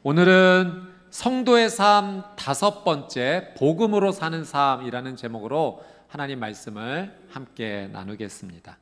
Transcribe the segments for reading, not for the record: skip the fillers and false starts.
오늘은 성도의 삶 5번째 복음으로 사는 삶이라는 제목으로 하나님 말씀을 함께 나누겠습니다.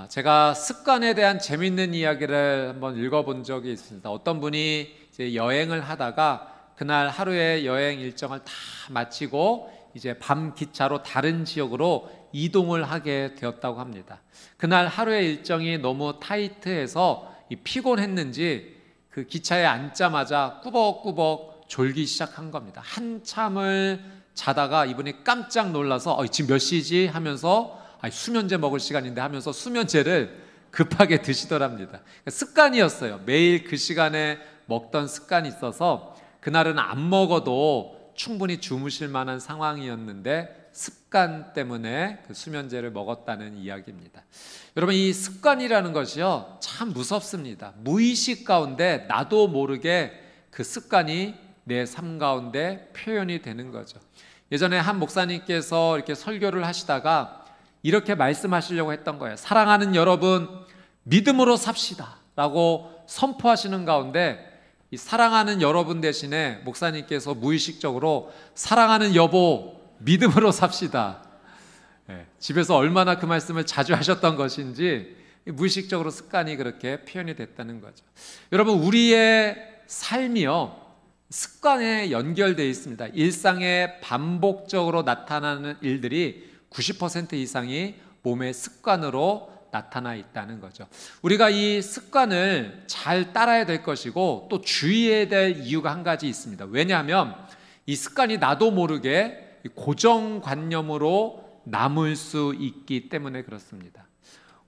제가 습관에 대한 재밌는 이야기를 한번 읽어본 적이 있습니다. 어떤 분이 이제 여행을 하다가 그날 하루의 여행 일정을 다 마치고 이제 밤 기차로 다른 지역으로 이동을 하게 되었다고 합니다. 그날 하루의 일정이 너무 타이트해서 피곤했는지 그 기차에 앉자마자 꾸벅꾸벅 졸기 시작한 겁니다. 한참을 자다가 이분이 깜짝 놀라서 지금 몇 시지 하면서 수면제 먹을 시간인데 하면서 수면제를 급하게 드시더랍니다. 습관이었어요. 매일 그 시간에 먹던 습관이 있어서 그날은 안 먹어도 충분히 주무실 만한 상황이었는데 습관 때문에 그 수면제를 먹었다는 이야기입니다. 여러분, 이 습관이라는 것이요 참 무섭습니다. 무의식 가운데 나도 모르게 그 습관이 내 삶 가운데 표현이 되는 거죠. 예전에 한 목사님께서 이렇게 설교를 하시다가 이렇게 말씀하시려고 했던 거예요. 사랑하는 여러분, 믿음으로 삽시다 라고 선포하시는 가운데 이 사랑하는 여러분 대신에 목사님께서 무의식적으로 사랑하는 여보, 믿음으로 삽시다. 집에서 얼마나 그 말씀을 자주 하셨던 것인지 무의식적으로 습관이 그렇게 표현이 됐다는 거죠. 여러분, 우리의 삶이요 습관에 연결되어 있습니다. 일상에 반복적으로 나타나는 일들이 90% 이상이 몸의 습관으로 나타나 있다는 거죠. 우리가 이 습관을 잘 따라야 될 것이고 또 주의해야 될 이유가 한 가지 있습니다. 왜냐하면 이 습관이 나도 모르게 고정관념으로 남을 수 있기 때문에 그렇습니다.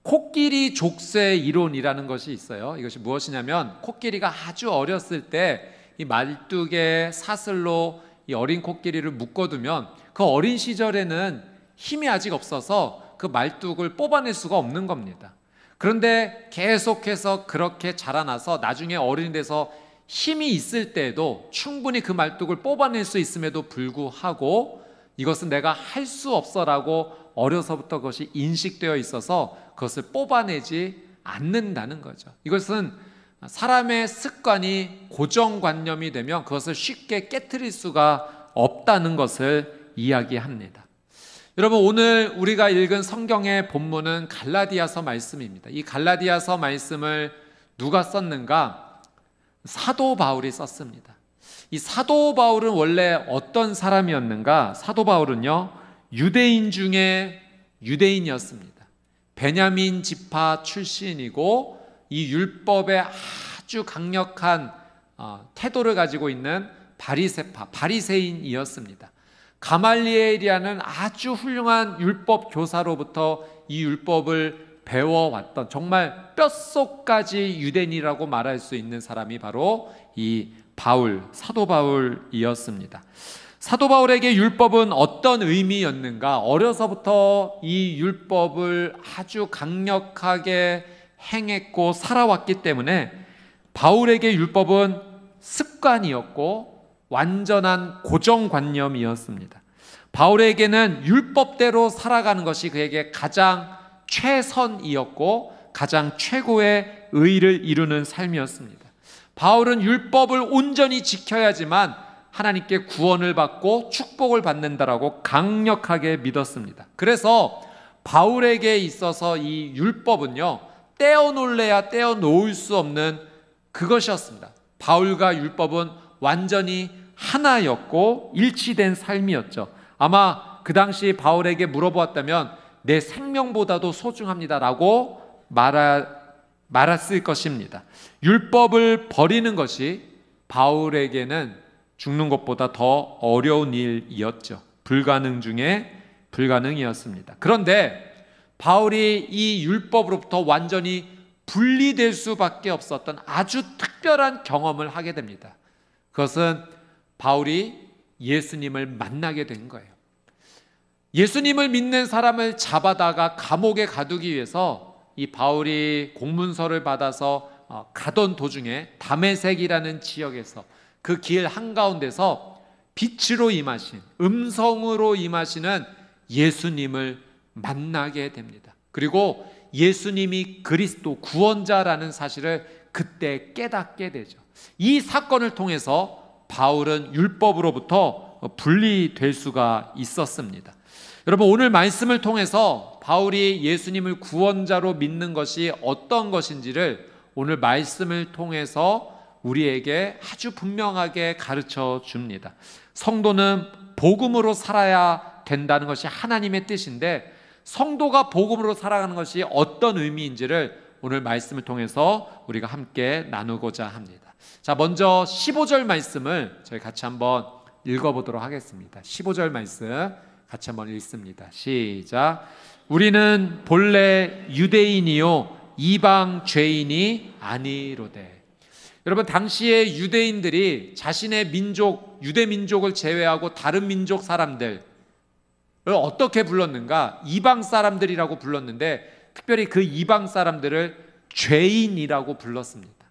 코끼리 족쇄 이론이라는 것이 있어요. 이것이 무엇이냐면 코끼리가 아주 어렸을 때 이 말뚝에 사슬로 이 어린 코끼리를 묶어두면 그 어린 시절에는 힘이 아직 없어서 그 말뚝을 뽑아낼 수가 없는 겁니다. 그런데 계속해서 그렇게 자라나서 나중에 어른이 돼서 힘이 있을 때에도 충분히 그 말뚝을 뽑아낼 수 있음에도 불구하고 이것은 내가 할 수 없어라고 어려서부터 그것이 인식되어 있어서 그것을 뽑아내지 않는다는 거죠. 이것은 사람의 습관이 고정관념이 되면 그것을 쉽게 깨트릴 수가 없다는 것을 이야기합니다. 여러분, 오늘 우리가 읽은 성경의 본문은 갈라디아서 말씀입니다. 이 갈라디아서 말씀을 누가 썼는가? 사도 바울이 썼습니다. 이 사도 바울은 원래 어떤 사람이었는가? 사도 바울은요 유대인 중에 유대인이었습니다. 베냐민 지파 출신이고 이 율법에 아주 강력한 태도를 가지고 있는 바리새파, 바리새인이었습니다. 가말리엘이라는 아주 훌륭한 율법 교사로부터 이 율법을 배워왔던 정말 뼛속까지 유대인이라고 말할 수 있는 사람이 바로 이 바울, 사도 바울이었습니다. 사도 바울에게 율법은 어떤 의미였는가? 어려서부터 이 율법을 아주 강력하게 행했고 살아왔기 때문에 바울에게 율법은 습관이었고 완전한 고정관념이었습니다. 바울에게는 율법대로 살아가는 것이 그에게 가장 최선이었고 가장 최고의 의를 이루는 삶이었습니다. 바울은 율법을 온전히 지켜야지만 하나님께 구원을 받고 축복을 받는다라고 강력하게 믿었습니다. 그래서 바울에게 있어서 이 율법은요 떼어놓을래야 떼어놓을 수 없는 그것이었습니다. 바울과 율법은 완전히 하나였고 일치된 삶이었죠. 아마 그 당시 바울에게 물어보았다면 내 생명보다도 소중합니다라고 말했을 것입니다. 율법을 버리는 것이 바울에게는 죽는 것보다 더 어려운 일이었죠. 불가능 중에 불가능이었습니다. 그런데 바울이 이 율법으로부터 완전히 분리될 수밖에 없었던 아주 특별한 경험을 하게 됩니다. 그것은 바울이 예수님을 만나게 된 거예요. 예수님을 믿는 사람을 잡아다가 감옥에 가두기 위해서 이 바울이 공문서를 받아서 가던 도중에 다메섹이라는 지역에서 그 길 한가운데서 빛으로 임하신, 음성으로 임하시는 예수님을 만나게 됩니다. 그리고 예수님이 그리스도 구원자라는 사실을 그때 깨닫게 되죠. 이 사건을 통해서 바울은 율법으로부터 분리될 수가 있었습니다. 여러분, 오늘 말씀을 통해서 바울이 예수님을 구원자로 믿는 것이 어떤 것인지를 오늘 말씀을 통해서 우리에게 아주 분명하게 가르쳐 줍니다. 성도는 복음으로 살아야 된다는 것이 하나님의 뜻인데, 성도가 복음으로 살아가는 것이 어떤 의미인지를 오늘 말씀을 통해서 우리가 함께 나누고자 합니다. 자, 먼저 15절 말씀을 저희 같이 한번 읽어보도록 하겠습니다. 15절 말씀 같이 한번 읽습니다. 시작. 우리는 본래 유대인이요 이방 죄인이 아니로되. 여러분, 당시에 유대인들이 자신의 민족, 유대 민족을 제외하고 다른 민족 사람들을 어떻게 불렀는가? 이방 사람들이라고 불렀는데, 특별히 그 이방 사람들을 죄인이라고 불렀습니다.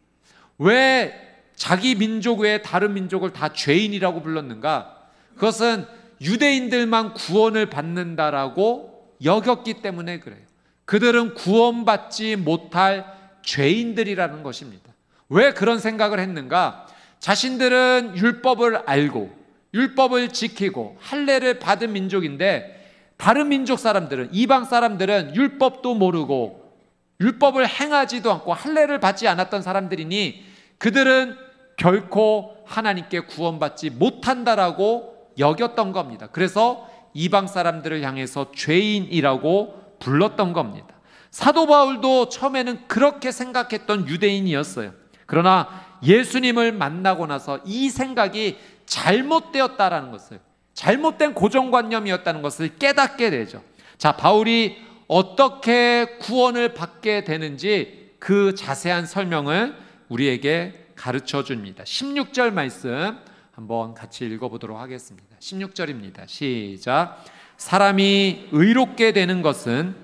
왜 자기 민족 외에 다른 민족을 다 죄인이라고 불렀는가? 그것은 유대인들만 구원을 받는다라고 여겼기 때문에 그래요. 그들은 구원받지 못할 죄인들이라는 것입니다. 왜 그런 생각을 했는가? 자신들은 율법을 알고 율법을 지키고 할례를 받은 민족인데, 다른 민족 사람들은, 이방 사람들은 율법도 모르고 율법을 행하지도 않고 할례를 받지 않았던 사람들이니 그들은 결코 하나님께 구원받지 못한다라고 여겼던 겁니다. 그래서 이방 사람들을 향해서 죄인이라고 불렀던 겁니다. 사도 바울도 처음에는 그렇게 생각했던 유대인이었어요. 그러나 예수님을 만나고 나서 이 생각이 잘못되었다라는 것을, 잘못된 고정관념이었다는 것을 깨닫게 되죠. 자, 바울이 어떻게 구원을 받게 되는지 그 자세한 설명을 우리에게 가르쳐 줍니다. 16절 말씀 한번 같이 읽어보도록 하겠습니다. 16절입니다. 시작. 사람이 의롭게 되는 것은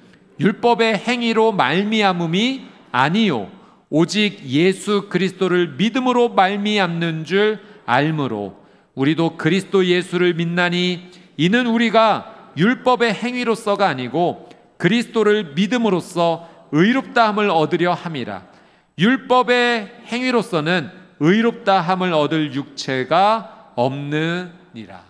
율법의 행위로 말미암음이 아니요 오직 예수 그리스도를 믿음으로 말미암는 줄 알므로 우리도 그리스도 예수를 믿나니 이는 우리가 율법의 행위로서가 아니고 그리스도를 믿음으로써 의롭다함을 얻으려 함이라. 율법의 행위로서는 의롭다함을 얻을 육체가 없느니라.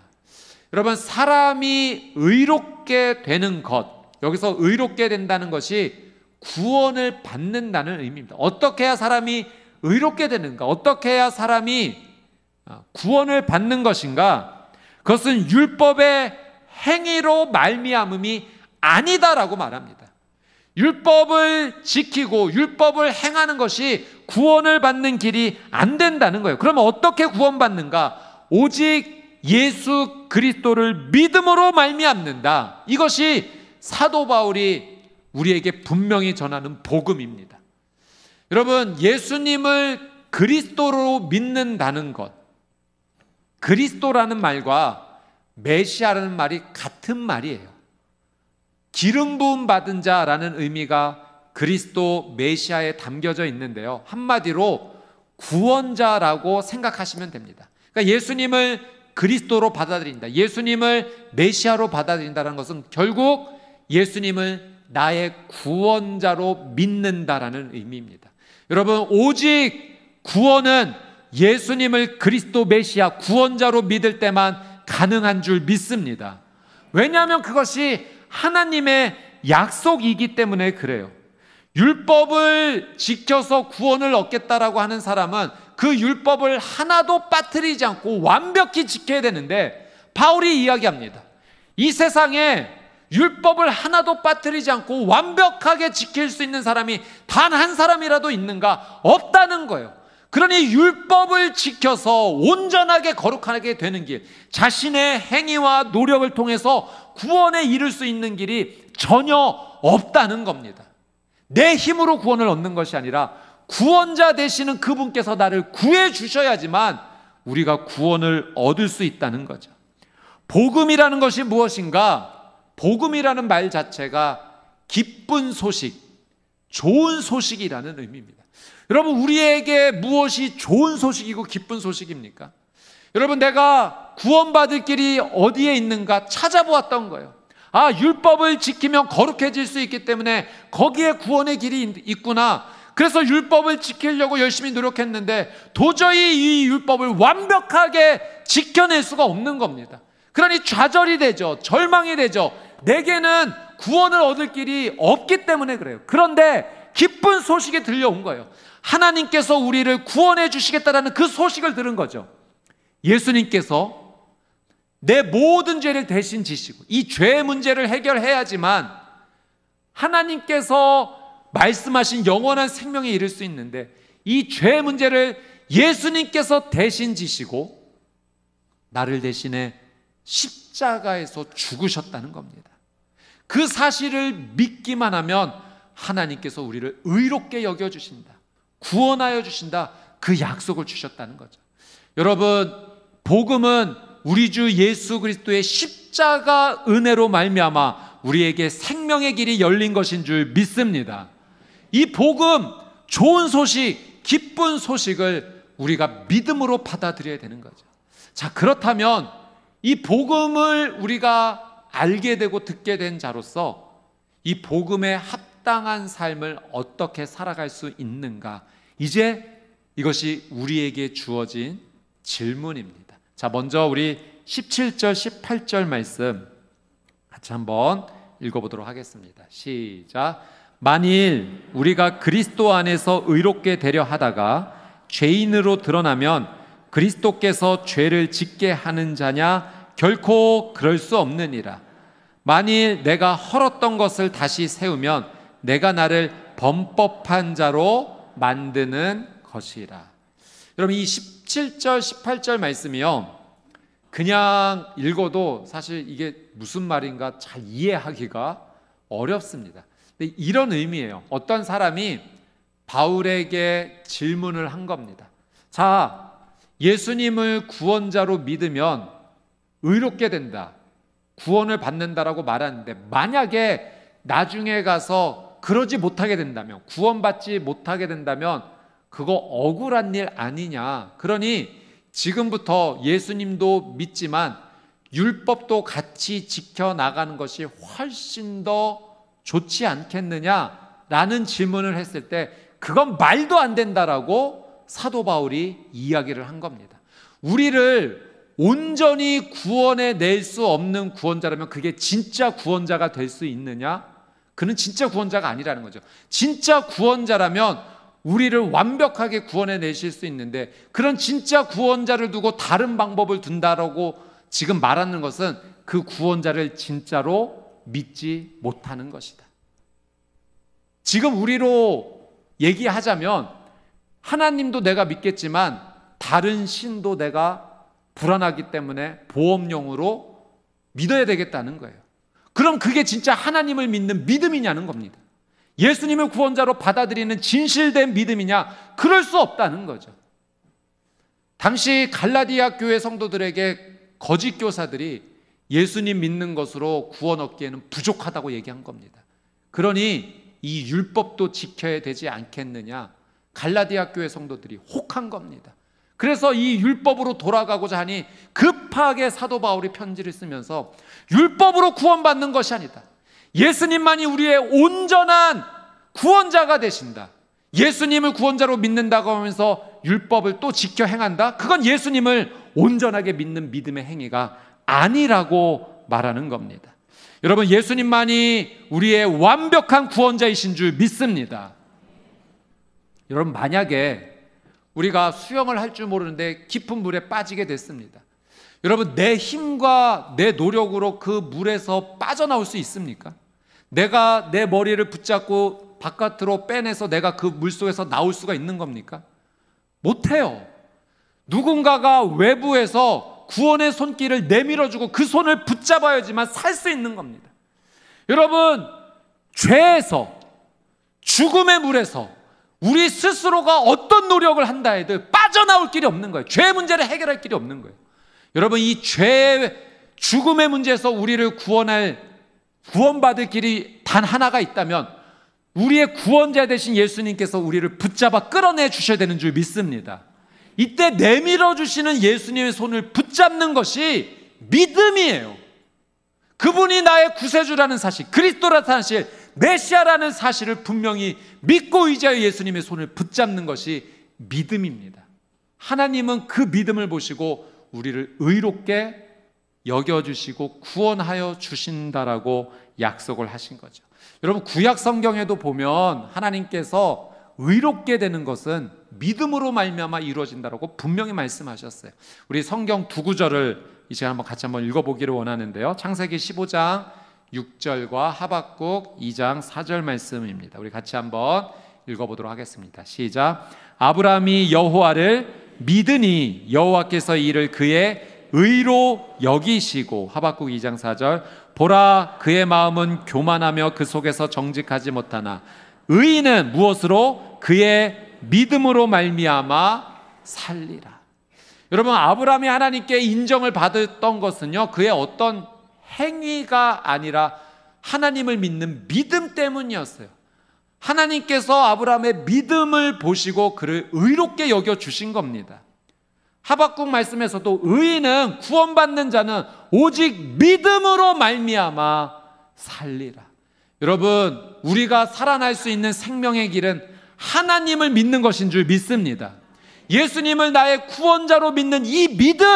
여러분, 사람이 의롭게 되는 것, 여기서 의롭게 된다는 것이 구원을 받는다는 의미입니다. 어떻게 해야 사람이 의롭게 되는가? 어떻게 해야 사람이 구원을 받는 것인가? 그것은 율법의 행위로 말미암음이 아니다라고 말합니다. 율법을 지키고 율법을 행하는 것이 구원을 받는 길이 안 된다는 거예요. 그러면 어떻게 구원받는가? 오직 예수 그리스도를 믿음으로 말미암는다. 이것이 사도 바울이 우리에게 분명히 전하는 복음입니다. 여러분, 예수님을 그리스도로 믿는다는 것, 그리스도라는 말과 메시아라는 말이 같은 말이에요. 기름 부음 받은 자라는 의미가 그리스도 메시아에 담겨져 있는데요, 한마디로 구원자라고 생각하시면 됩니다. 그러니까 예수님을 그리스도로 받아들인다, 예수님을 메시아로 받아들인다는 것은 결국 예수님을 나의 구원자로 믿는다라는 의미입니다. 여러분, 오직 구원은 예수님을 그리스도 메시아 구원자로 믿을 때만 가능한 줄 믿습니다. 왜냐하면 그것이 하나님의 약속이기 때문에 그래요. 율법을 지켜서 구원을 얻겠다라고 하는 사람은 그 율법을 하나도 빠뜨리지 않고 완벽히 지켜야 되는데, 바울이 이야기합니다. 이 세상에 율법을 하나도 빠뜨리지 않고 완벽하게 지킬 수 있는 사람이 단 한 사람이라도 있는가? 없다는 거예요. 그러니 율법을 지켜서 온전하게 거룩하게 되는 길, 자신의 행위와 노력을 통해서 구원에 이를 수 있는 길이 전혀 없다는 겁니다. 내 힘으로 구원을 얻는 것이 아니라 구원자 되시는 그분께서 나를 구해 주셔야지만 우리가 구원을 얻을 수 있다는 거죠. 복음이라는 것이 무엇인가? 복음이라는 말 자체가 기쁜 소식, 좋은 소식이라는 의미입니다. 여러분, 우리에게 무엇이 좋은 소식이고 기쁜 소식입니까? 여러분, 내가 구원받을 길이 어디에 있는가 찾아보았던 거예요. 아, 율법을 지키면 거룩해질 수 있기 때문에 거기에 구원의 길이 있구나. 그래서 율법을 지키려고 열심히 노력했는데 도저히 이 율법을 완벽하게 지켜낼 수가 없는 겁니다. 그러니 좌절이 되죠. 절망이 되죠. 내게는 구원을 얻을 길이 없기 때문에 그래요. 그런데 기쁜 소식이 들려온 거예요. 하나님께서 우리를 구원해 주시겠다라는 그 소식을 들은 거죠. 예수님께서 내 모든 죄를 대신 지시고 이 죄의 문제를 해결해야지만 하나님께서 말씀하신 영원한 생명에 이를 수 있는데 이 죄의 문제를 예수님께서 대신 지시고 나를 대신해 십자가에서 죽으셨다는 겁니다. 그 사실을 믿기만 하면 하나님께서 우리를 의롭게 여겨주신다, 구원하여 주신다, 그 약속을 주셨다는 거죠. 여러분, 복음은 우리 주 예수 그리스도의 십자가 은혜로 말미암아 우리에게 생명의 길이 열린 것인 줄 믿습니다. 이 복음, 좋은 소식, 기쁜 소식을 우리가 믿음으로 받아들여야 되는 거죠. 자, 그렇다면 이 복음을 우리가 알게 되고 듣게 된 자로서 이 복음에 합당한 삶을 어떻게 살아갈 수 있는가? 이제 이것이 우리에게 주어진 질문입니다. 자, 먼저 우리 17절, 18절 말씀 같이 한번 읽어보도록 하겠습니다. 시작. 만일 우리가 그리스도 안에서 의롭게 되려 하다가 죄인으로 드러나면 그리스도께서 죄를 짓게 하는 자냐? 결코 그럴 수 없느니라. 만일 내가 헐었던 것을 다시 세우면 내가 나를 범법한 자로 만드는 것이라. 여러분, 이 17절, 18절 말씀이요, 그냥 읽어도 사실 이게 무슨 말인가 잘 이해하기가 어렵습니다. 근데 이런 의미예요. 어떤 사람이 바울에게 질문을 한 겁니다. 자, 예수님을 구원자로 믿으면 의롭게 된다, 구원을 받는다라고 말하는데 만약에 나중에 가서 그러지 못하게 된다면, 구원받지 못하게 된다면 그거 억울한 일 아니냐. 그러니 지금부터 예수님도 믿지만 율법도 같이 지켜나가는 것이 훨씬 더 좋지 않겠느냐라는 질문을 했을 때 그건 말도 안 된다라고 사도 바울이 이야기를 한 겁니다. 우리를 온전히 구원해 낼 수 없는 구원자라면 그게 진짜 구원자가 될 수 있느냐? 그는 진짜 구원자가 아니라는 거죠. 진짜 구원자라면 우리를 완벽하게 구원해 내실 수 있는데 그런 진짜 구원자를 두고 다른 방법을 둔다라고 지금 말하는 것은 그 구원자를 진짜로 믿지 못하는 것이다. 지금 우리로 얘기하자면 하나님도 내가 믿겠지만 다른 신도 내가 불안하기 때문에 보험용으로 믿어야 되겠다는 거예요. 그럼 그게 진짜 하나님을 믿는 믿음이냐는 겁니다. 예수님을 구원자로 받아들이는 진실된 믿음이냐? 그럴 수 없다는 거죠. 당시 갈라디아 교회 성도들에게 거짓 교사들이 예수님 믿는 것으로 구원 얻기에는 부족하다고 얘기한 겁니다. 그러니 이 율법도 지켜야 되지 않겠느냐? 갈라디아 교회 성도들이 혹한 겁니다. 그래서 이 율법으로 돌아가고자 하니 급하게 사도 바울이 편지를 쓰면서 율법으로 구원받는 것이 아니다, 예수님만이 우리의 온전한 구원자가 되신다, 예수님을 구원자로 믿는다고 하면서 율법을 또 지켜 행한다, 그건 예수님을 온전하게 믿는 믿음의 행위가 아니라고 말하는 겁니다. 여러분, 예수님만이 우리의 완벽한 구원자이신 줄 믿습니다. 여러분, 만약에 우리가 수영을 할 줄 모르는데 깊은 물에 빠지게 됐습니다. 여러분, 내 힘과 내 노력으로 그 물에서 빠져나올 수 있습니까? 내가 내 머리를 붙잡고 바깥으로 빼내서 내가 그 물속에서 나올 수가 있는 겁니까? 못해요. 누군가가 외부에서 구원의 손길을 내밀어주고 그 손을 붙잡아야지만 살 수 있는 겁니다. 여러분, 죄에서, 죽음의 물에서 우리 스스로가 어떤 노력을 한다 해도 빠져나올 길이 없는 거예요. 죄의 문제를 해결할 길이 없는 거예요. 여러분, 이 죄의 죽음의 문제에서 우리를 구원받을 길이 단 하나가 있다면 우리의 구원자 되신 예수님께서 우리를 붙잡아 끌어내 주셔야 되는 줄 믿습니다. 이때 내밀어 주시는 예수님의 손을 붙잡는 것이 믿음이에요. 그분이 나의 구세주라는 사실, 그리스도라는 사실, 메시아라는 사실을 분명히 믿고 의지하여 예수님의 손을 붙잡는 것이 믿음입니다. 하나님은 그 믿음을 보시고 우리를 의롭게 여겨주시고 구원하여 주신다라고 약속을 하신 거죠. 여러분, 구약 성경에도 보면 하나님께서 의롭게 되는 것은 믿음으로 말미암아 이루어진다라고 분명히 말씀하셨어요. 우리 성경 두 구절을 이 시간 같이 한번 읽어보기를 원하는데요. 창세기 15장 6절과 하박국 2장 4절 말씀입니다. 우리 같이 한번 읽어보도록 하겠습니다. 시작. 아브라함이 여호와를 믿으니 여호와께서 이를 그의 의로 여기시고, 하박국 2장 4절, 보라 그의 마음은 교만하며 그 속에서 정직하지 못하나 의인은 무엇으로? 그의 믿음으로 말미암아 살리라. 여러분, 아브라함이 하나님께 인정을 받았던 것은요, 그의 어떤 행위가 아니라 하나님을 믿는 믿음 때문이었어요. 하나님께서 아브라함의 믿음을 보시고 그를 의롭게 여겨주신 겁니다. 하박국 말씀에서도 의인은, 구원받는 자는 오직 믿음으로 말미암아 살리라. 여러분, 우리가 살아날 수 있는 생명의 길은 하나님을 믿는 것인 줄 믿습니다. 예수님을 나의 구원자로 믿는 이 믿음,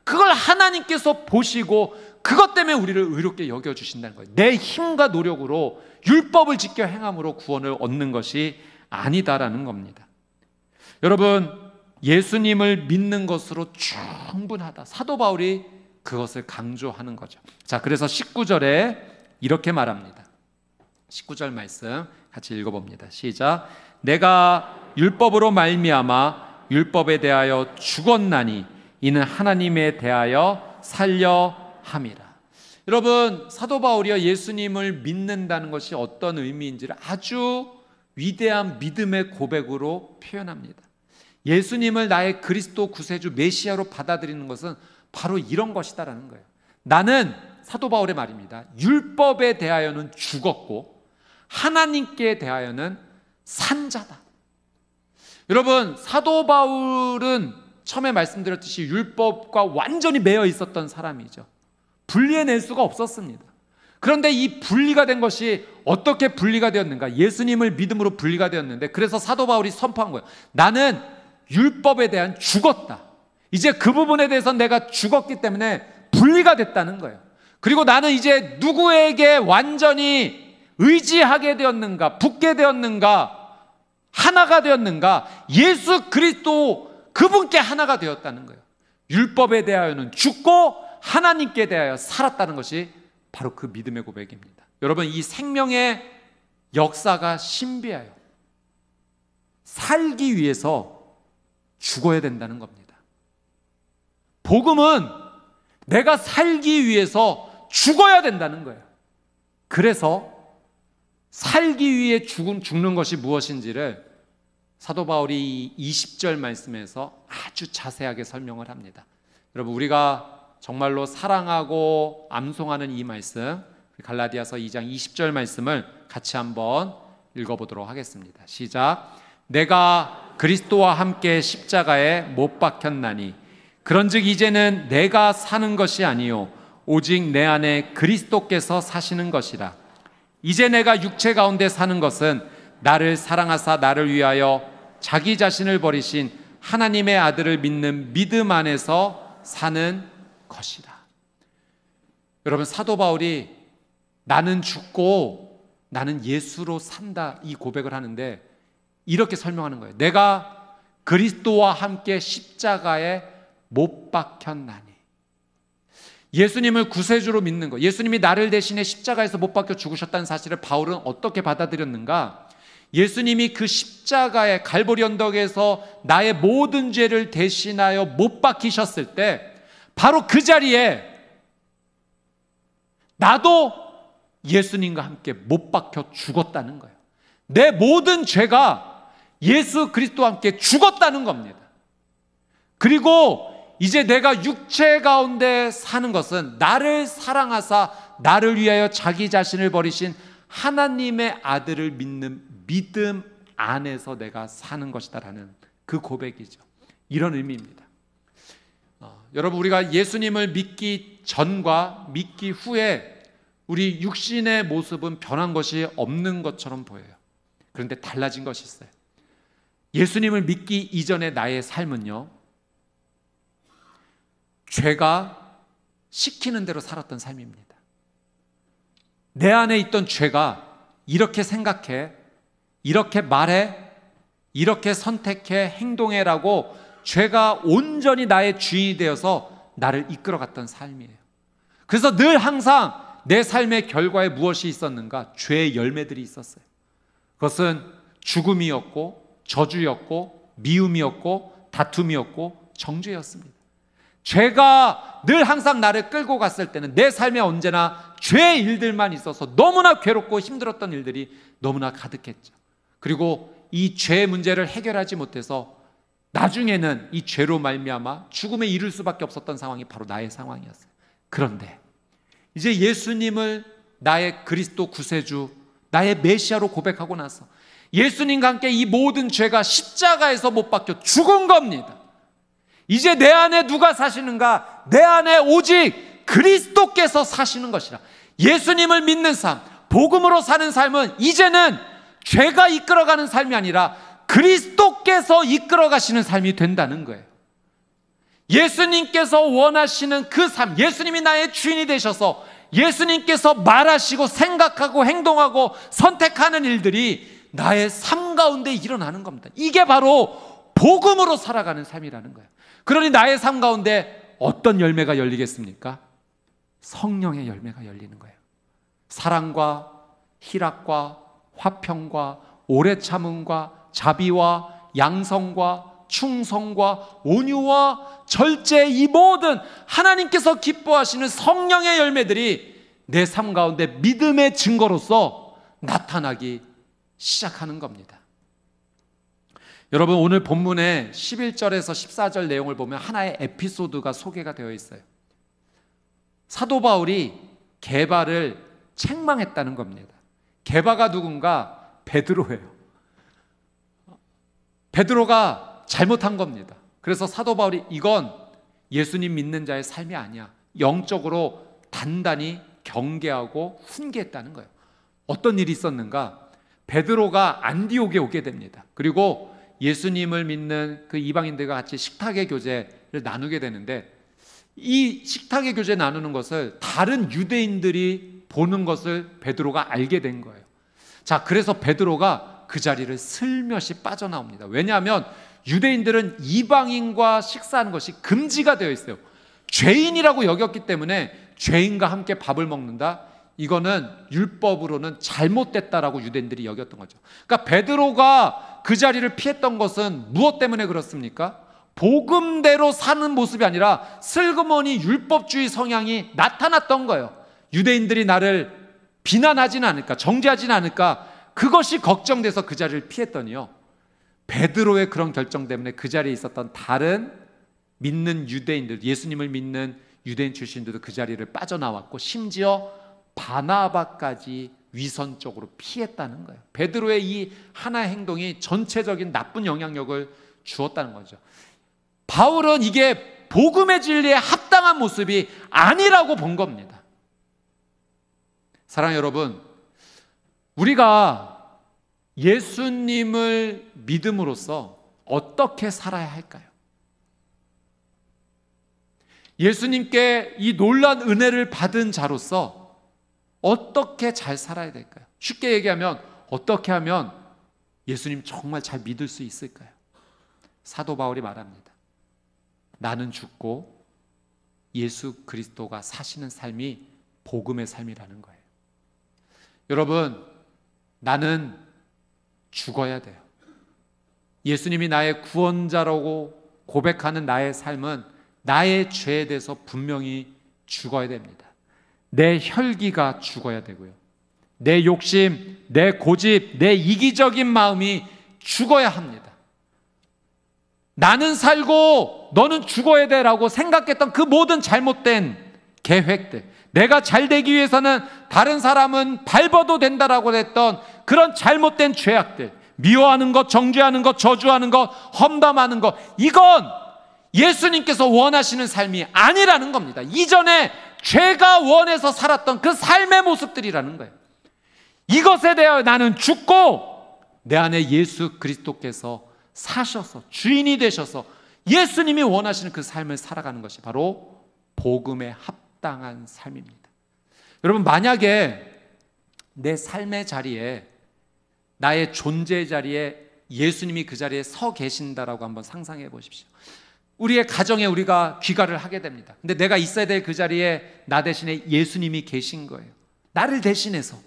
그걸 하나님께서 보시고 그것 때문에 우리를 의롭게 여겨주신다는 거예요. 내 힘과 노력으로 율법을 지켜 행함으로 구원을 얻는 것이 아니다라는 겁니다. 여러분, 예수님을 믿는 것으로 충분하다. 사도 바울이 그것을 강조하는 거죠. 자, 그래서 19절에 이렇게 말합니다. 19절 말씀 같이 읽어봅니다. 시작. 내가 율법으로 말미암아 율법에 대하여 죽었나니 이는 하나님에 대하여 살려 함이라. 여러분, 사도 바울이요, 예수님을 믿는다는 것이 어떤 의미인지를 아주 위대한 믿음의 고백으로 표현합니다. 예수님을 나의 그리스도 구세주 메시아로 받아들이는 것은 바로 이런 것이다라는 거예요. 나는, 사도 바울의 말입니다, 율법에 대하여는 죽었고 하나님께 대하여는 산 자다. 여러분, 사도 바울은 처음에 말씀드렸듯이 율법과 완전히 매여 있었던 사람이죠. 분리해낼 수가 없었습니다. 그런데 이 분리가 된 것이 어떻게 분리가 되었는가? 예수님을 믿음으로 분리가 되었는데, 그래서 사도 바울이 선포한 거예요. 나는 율법에 대한 죽었다. 이제 그 부분에 대해서 내가 죽었기 때문에 분리가 됐다는 거예요. 그리고 나는 이제 누구에게 완전히 의지하게 되었는가? 붙게 되었는가? 하나가 되었는가? 예수 그리스도 그분께 하나가 되었다는 거예요. 율법에 대하여는 죽고 하나님께 대하여 살았다는 것이 바로 그 믿음의 고백입니다. 여러분, 이 생명의 역사가 신비해요. 살기 위해서 죽어야 된다는 겁니다. 복음은 내가 살기 위해서 죽어야 된다는 거예요. 그래서 살기 위해 죽는 것이 무엇인지를 사도 바울이 20절 말씀에서 아주 자세하게 설명을 합니다. 여러분, 우리가 정말로 사랑하고 암송하는 이 말씀, 갈라디아서 2장 20절 말씀을 같이 한번 읽어보도록 하겠습니다. 시작. 내가 그리스도와 함께 십자가에 못 박혔나니 그런즉 이제는 내가 사는 것이 아니요 오직 내 안에 그리스도께서 사시는 것이라. 이제 내가 육체 가운데 사는 것은 나를 사랑하사 나를 위하여 자기 자신을 버리신 하나님의 아들을 믿는 믿음 안에서 사는 것이다. 여러분, 사도 바울이 나는 죽고 나는 예수로 산다, 이 고백을 하는데 이렇게 설명하는 거예요. 내가 그리스도와 함께 십자가에 못 박혔나니. 예수님을 구세주로 믿는 것, 예수님이 나를 대신해 십자가에서 못 박혀 죽으셨다는 사실을 바울은 어떻게 받아들였는가? 예수님이 그 십자가의 갈보리 언덕에서 나의 모든 죄를 대신하여 못 박히셨을 때 바로 그 자리에 나도 예수님과 함께 못 박혀 죽었다는 거예요. 내 모든 죄가 예수 그리스도와 함께 죽었다는 겁니다. 그리고 이제 내가 육체 가운데 사는 것은 나를 사랑하사 나를 위하여 자기 자신을 버리신 하나님의 아들을 믿는 믿음 안에서 내가 사는 것이다라는 그 고백이죠. 이런 의미입니다. 여러분, 우리가 예수님을 믿기 전과 믿기 후에 우리 육신의 모습은 변한 것이 없는 것처럼 보여요. 그런데 달라진 것이 있어요. 예수님을 믿기 이전의 나의 삶은요, 죄가 시키는 대로 살았던 삶입니다. 내 안에 있던 죄가 이렇게 생각해, 이렇게 말해, 이렇게 선택해, 행동해라고 죄가 온전히 나의 주인이 되어서 나를 이끌어갔던 삶이에요. 그래서 늘 항상 내 삶의 결과에 무엇이 있었는가? 죄의 열매들이 있었어요. 그것은 죽음이었고, 저주였고, 미움이었고, 다툼이었고, 정죄였습니다. 죄가 늘 항상 나를 끌고 갔을 때는 내 삶에 언제나 죄의 일들만 있어서 너무나 괴롭고 힘들었던 일들이 너무나 가득했죠. 그리고 이 죄의 문제를 해결하지 못해서 나중에는 이 죄로 말미암아 죽음에 이를 수밖에 없었던 상황이 바로 나의 상황이었어요. 그런데 이제 예수님을 나의 그리스도 구세주, 나의 메시아로 고백하고 나서 예수님과 함께 이 모든 죄가 십자가에서 못 박혀 죽은 겁니다. 이제 내 안에 누가 사시는가? 내 안에 오직 그리스도께서 사시는 것이라. 예수님을 믿는 삶, 복음으로 사는 삶은 이제는 죄가 이끌어가는 삶이 아니라 그리스도께서 이끌어가시는 삶이 된다는 거예요. 예수님께서 원하시는 그 삶, 예수님이 나의 주인이 되셔서 예수님께서 말하시고 생각하고 행동하고 선택하는 일들이 나의 삶 가운데 일어나는 겁니다. 이게 바로 복음으로 살아가는 삶이라는 거예요. 그러니 나의 삶 가운데 어떤 열매가 열리겠습니까? 성령의 열매가 열리는 거예요. 사랑과 희락과 화평과 오래 참음과 자비와 양성과 충성과 온유와 절제, 이 모든 하나님께서 기뻐하시는 성령의 열매들이 내 삶 가운데 믿음의 증거로서 나타나기 시작하는 겁니다. 여러분, 오늘 본문의 11절에서 14절 내용을 보면 하나의 에피소드가 소개가 되어 있어요. 사도 바울이 게바를 책망했다는 겁니다. 게바가 누군가? 베드로예요. 베드로가 잘못한 겁니다. 그래서 사도 바울이 이건 예수님 믿는 자의 삶이 아니야, 영적으로 단단히 경계하고 훈계했다는 거예요. 어떤 일이 있었는가? 베드로가 안디옥에 오게 됩니다. 그리고 예수님을 믿는 그 이방인들과 같이 식탁의 교제를 나누게 되는데, 이 식탁의 교제 나누는 것을 다른 유대인들이 보는 것을 베드로가 알게 된 거예요. 자, 그래서 베드로가 그 자리를 슬며시 빠져나옵니다. 왜냐하면 유대인들은 이방인과 식사하는 것이 금지가 되어 있어요. 죄인이라고 여겼기 때문에 죄인과 함께 밥을 먹는다, 이거는 율법으로는 잘못됐다라고 유대인들이 여겼던 거죠. 그러니까 베드로가 그 자리를 피했던 것은 무엇 때문에 그렇습니까? 복음대로 사는 모습이 아니라 슬그머니 율법주의 성향이 나타났던 거예요. 유대인들이 나를 비난하지는 않을까, 정죄하지는 않을까, 그것이 걱정돼서 그 자리를 피했더니요, 베드로의 그런 결정 때문에 그 자리에 있었던 다른 믿는 유대인들, 예수님을 믿는 유대인 출신들도 그 자리를 빠져나왔고, 심지어 바나바까지 위선적으로 피했다는 거예요. 베드로의 이 하나의 행동이 전체적인 나쁜 영향력을 주었다는 거죠. 바울은 이게 복음의 진리에 합당한 모습이 아니라고 본 겁니다. 사랑하는 여러분, 우리가 예수님을 믿음으로써 어떻게 살아야 할까요? 예수님께 이 놀라운 은혜를 받은 자로서 어떻게 잘 살아야 될까요? 쉽게 얘기하면 어떻게 하면 예수님 정말 잘 믿을 수 있을까요? 사도 바울이 말합니다. 나는 죽고 예수 그리스도가 사시는 삶이 복음의 삶이라는 거예요. 여러분, 나는 죽어야 돼요. 예수님이 나의 구원자라고 고백하는 나의 삶은 나의 죄에 대해서 분명히 죽어야 됩니다. 내 혈기가 죽어야 되고요, 내 욕심, 내 고집, 내 이기적인 마음이 죽어야 합니다. 나는 살고 너는 죽어야 돼라고 생각했던 그 모든 잘못된 계획들, 내가 잘 되기 위해서는 다른 사람은 밟아도 된다라고 했던 그런 잘못된 죄악들, 미워하는 것, 정죄하는 것, 저주하는 것, 험담하는 것, 이건 예수님께서 원하시는 삶이 아니라는 겁니다. 이전에 죄가 원해서 살았던 그 삶의 모습들이라는 거예요. 이것에 대하여 나는 죽고 내 안에 예수 그리스도께서 사셔서 주인이 되셔서 예수님이 원하시는 그 삶을 살아가는 것이 바로 복음에 합당한 삶입니다. 여러분, 만약에 내 삶의 자리에, 나의 존재의 자리에 예수님이 그 자리에 서 계신다라고 한번 상상해 보십시오. 우리의 가정에 우리가 귀가를 하게 됩니다. 근데 내가 있어야 될 그 자리에 나 대신에 예수님이 계신 거예요. 나를 대신해서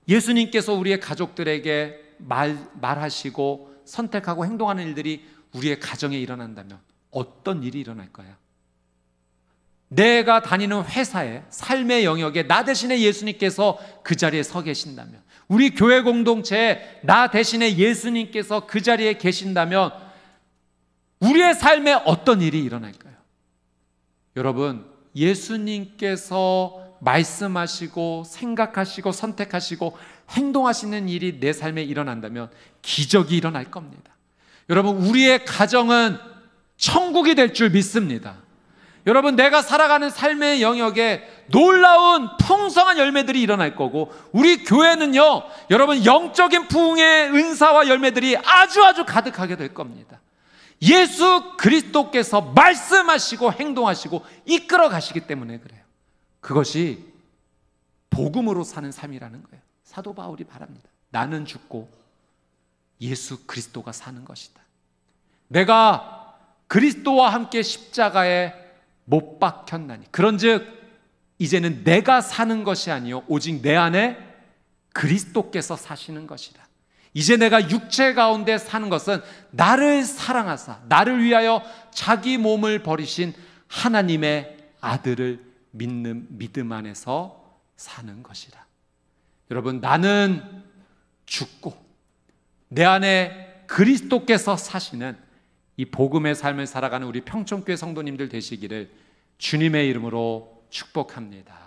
예수님께서 우리의 가족들에게 말하시고 선택하고 행동하는 일들이 우리의 가정에 일어난다면 어떤 일이 일어날까요? 내가 다니는 회사에, 삶의 영역에 나 대신에 예수님께서 그 자리에 서 계신다면, 우리 교회 공동체에 나 대신에 예수님께서 그 자리에 계신다면 우리의 삶에 어떤 일이 일어날까요? 여러분, 예수님께서 말씀하시고 생각하시고 선택하시고 행동하시는 일이 내 삶에 일어난다면 기적이 일어날 겁니다. 여러분, 우리의 가정은 천국이 될 줄 믿습니다. 여러분, 내가 살아가는 삶의 영역에 놀라운 풍성한 열매들이 일어날 거고, 우리 교회는요, 여러분, 영적인 부흥의 은사와 열매들이 아주 가득하게 될 겁니다. 예수 그리스도께서 말씀하시고 행동하시고 이끌어 가시기 때문에 그래요. 그것이 복음으로 사는 삶이라는 거예요. 사도 바울이 말합니다. 나는 죽고 예수 그리스도가 사는 것이다. 내가 그리스도와 함께 십자가에 못 박혔나니, 그런즉 이제는 내가 사는 것이 아니요 오직 내 안에 그리스도께서 사시는 것이라. 이제 내가 육체 가운데 사는 것은 나를 사랑하사 나를 위하여 자기 몸을 버리신 하나님의 아들을 믿는 믿음 안에서 사는 것이라. 여러분, 나는 죽고 내 안에 그리스도께서 사시는 이 복음의 삶을 살아가는 우리 평촌교회 성도님들 되시기를 주님의 이름으로 축복합니다.